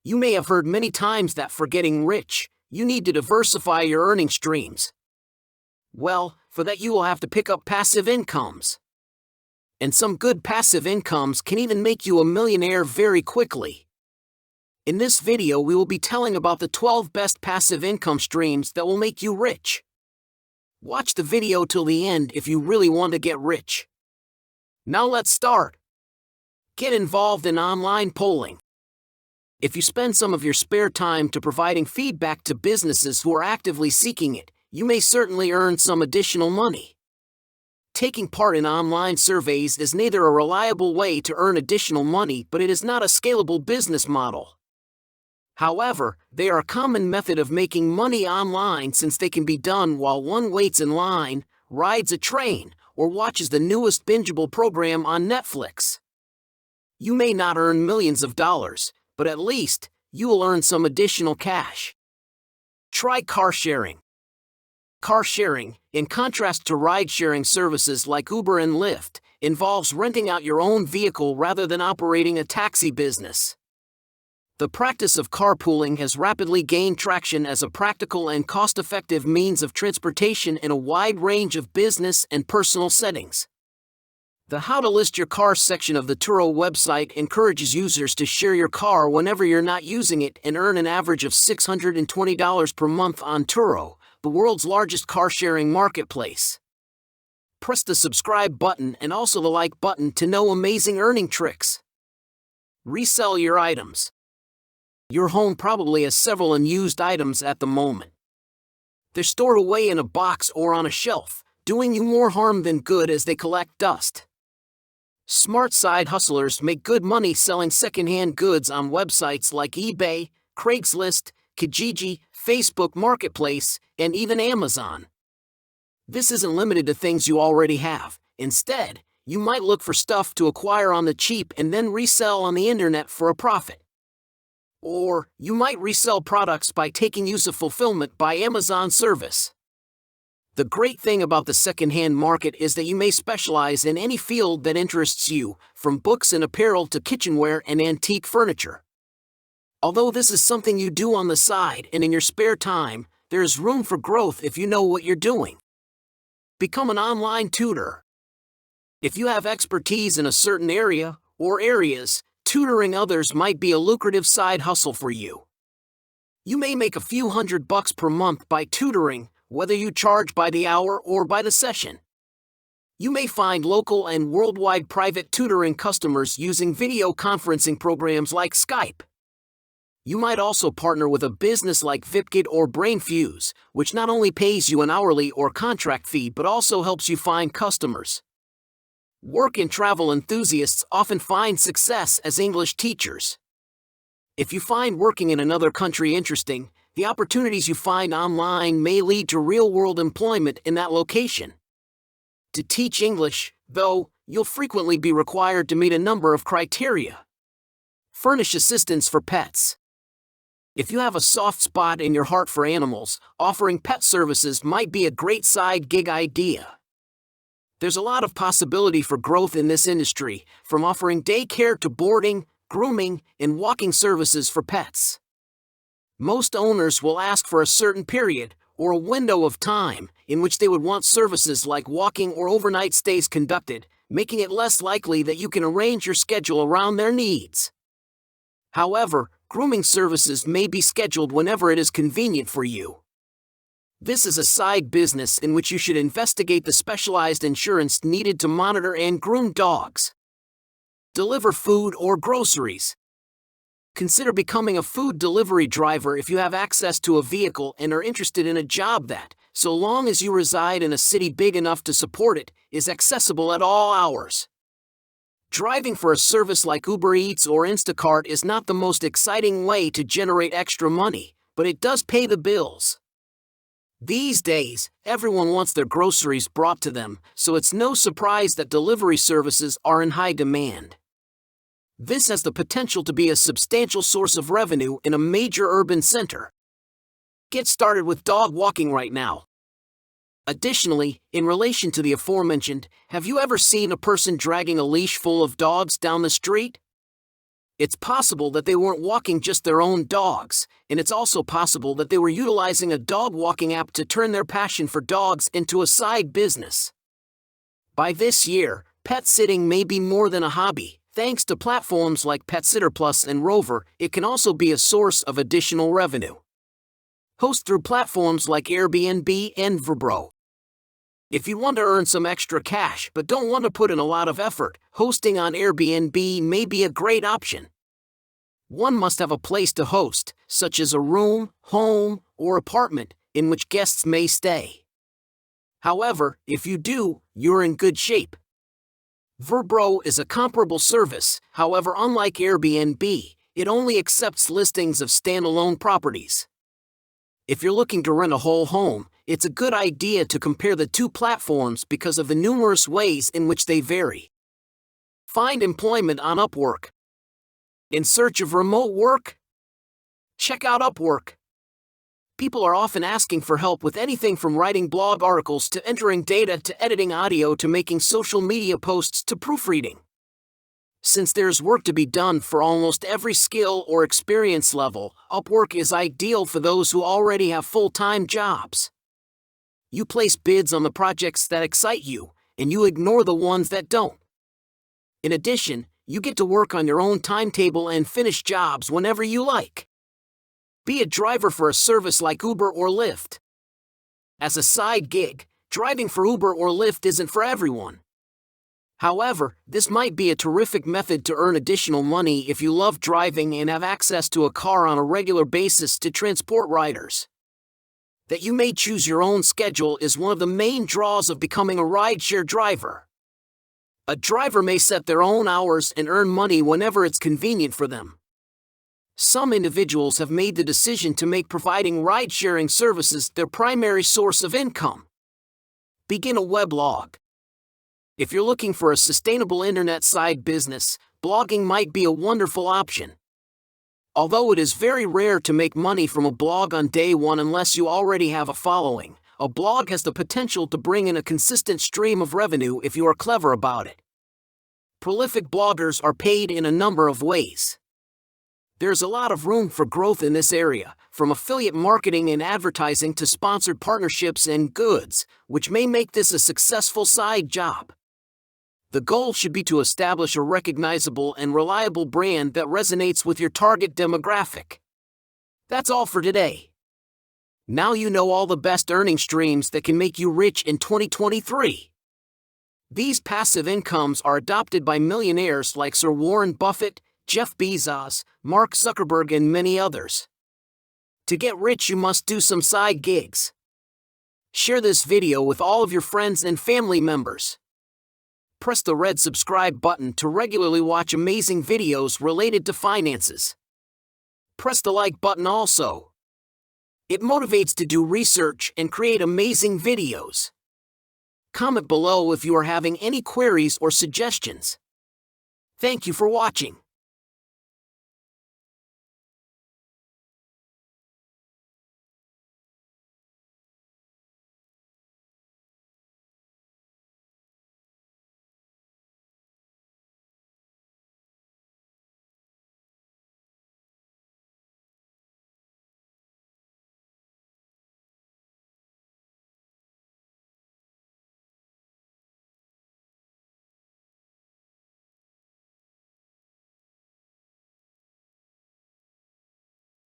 You may have heard many times that for getting rich, you need to diversify your earning streams. Well, for that you will have to pick up passive incomes. And some good passive incomes can even make you a millionaire very quickly. In this video we will be telling about the 12 best passive income streams that will make you rich. Watch the video till the end if you really want to get rich. Now let's start. Get involved in online polling. If you spend some of your spare time to providing feedback to businesses who are actively seeking it, you may certainly earn some additional money. Taking part in online surveys is neither a reliable way to earn additional money, but it is not a scalable business model. However, they are a common method of making money online since they can be done while one waits in line, rides a train, or watches the newest bingeable program on Netflix. You may not earn millions of dollars, but at least you will earn some additional cash. Try car sharing. Car sharing, in contrast to ride-sharing services like Uber and Lyft, involves renting out your own vehicle rather than operating a taxi business. The practice of carpooling has rapidly gained traction as a practical and cost-effective means of transportation in a wide range of business and personal settings. The How to List Your Car section of the Tutor website encourages users to share your car whenever you're not using it and earn an average of $620 per month on Tutor, the world's largest car-sharing marketplace. Press the subscribe button and also the like button to know amazing earning tricks. Resell your items. Your home probably has several unused items at the moment. They're stored away in a box or on a shelf, doing you more harm than good as they collect dust. Smart side hustlers make good money selling secondhand goods on websites like eBay, Craigslist, Kijiji, Facebook Marketplace, and even Amazon. This isn't limited to things you already have. Instead, you might look for stuff to acquire on the cheap and then resell on the internet for a profit. Or, you might resell products by taking use of fulfillment by Amazon service. The great thing about the secondhand market is that you may specialize in any field that interests you, from books and apparel to kitchenware and antique furniture. Although this is something you do on the side and in your spare time, there is room for growth if you know what you're doing. Become an online tutor. If you have expertise in a certain area or areas, tutoring others might be a lucrative side hustle for you. You may make a few $100 per month by tutoring, whether you charge by the hour or by the session. You may find local and worldwide private tutoring customers using video conferencing programs like Skype. You might also partner with a business like VipKit or BrainFuse, which not only pays you an hourly or contract fee but also helps you find customers. Work and travel enthusiasts often find success as English teachers. If you find working in another country interesting, the opportunities you find online may lead to real-world employment in that location. To teach English, though, you'll frequently be required to meet a number of criteria. Furnish assistance for pets. If you have a soft spot in your heart for animals, offering pet services might be a great side gig idea. There's a lot of possibility for growth in this industry, from offering daycare to boarding, grooming, and walking services for pets. Most owners will ask for a certain period, or a window of time, in which they would want services like walking or overnight stays conducted, making it less likely that you can arrange your schedule around their needs. However, grooming services may be scheduled whenever it is convenient for you. This is a side business in which you should investigate the specialized insurance needed to monitor and groom dogs. Deliver food or groceries. Consider becoming a food delivery driver if you have access to a vehicle and are interested in a job that, so long as you reside in a city big enough to support it, is accessible at all hours. Driving for a service like Uber Eats or Instacart is not the most exciting way to generate extra money, but it does pay the bills. These days, everyone wants their groceries brought to them, so it's no surprise that delivery services are in high demand. This has the potential to be a substantial source of revenue in a major urban center. Get started with dog walking right now. Additionally, in relation to the aforementioned, have you ever seen a person dragging a leash full of dogs down the street? It's possible that they weren't walking just their own dogs, and it's also possible that they were utilizing a dog walking app to turn their passion for dogs into a side business. By this year, pet sitting may be more than a hobby. Thanks to platforms like PetSitter Plus and Rover, it can also be a source of additional revenue. Host through platforms like Airbnb and Vrbo. If you want to earn some extra cash but don't want to put in a lot of effort, hosting on Airbnb may be a great option. One must have a place to host, such as a room, home, or apartment, in which guests may stay. However, if you do, you're in good shape. Vrbo is a comparable service, however, unlike Airbnb, it only accepts listings of standalone properties. If you're looking to rent a whole home, it's a good idea to compare the two platforms because of the numerous ways in which they vary. Find employment on Upwork. In search of remote work? Check out Upwork. People are often asking for help with anything from writing blog articles to entering data to editing audio to making social media posts to proofreading. Since there's work to be done for almost every skill or experience level, Upwork is ideal for those who already have full-time jobs. You place bids on the projects that excite you, and you ignore the ones that don't. In addition, you get to work on your own timetable and finish jobs whenever you like. Be a driver for a service like Uber or Lyft. As a side gig, driving for Uber or Lyft isn't for everyone. However, this might be a terrific method to earn additional money if you love driving and have access to a car on a regular basis to transport riders. That you may choose your own schedule is one of the main draws of becoming a rideshare driver. A driver may set their own hours and earn money whenever it's convenient for them. Some individuals have made the decision to make providing ride-sharing services their primary source of income. Begin a weblog. If you're looking for a sustainable internet side business, blogging might be a wonderful option. Although it is very rare to make money from a blog on day one unless you already have a following, a blog has the potential to bring in a consistent stream of revenue if you are clever about it. Prolific bloggers are paid in a number of ways. There's a lot of room for growth in this area, from affiliate marketing and advertising to sponsored partnerships and goods, which may make this a successful side job. The goal should be to establish a recognizable and reliable brand that resonates with your target demographic. That's all for today. Now you know all the best earning streams that can make you rich in 2023. These passive incomes are adopted by millionaires like Sir Warren Buffett, Jeff Bezos, Mark Zuckerberg, and many others. To get rich, you must do some side gigs. Share this video with all of your friends and family members. Press the red subscribe button to regularly watch amazing videos related to finances. Press the like button also. It motivates to do research and create amazing videos. Comment below if you are having any queries or suggestions. Thank you for watching.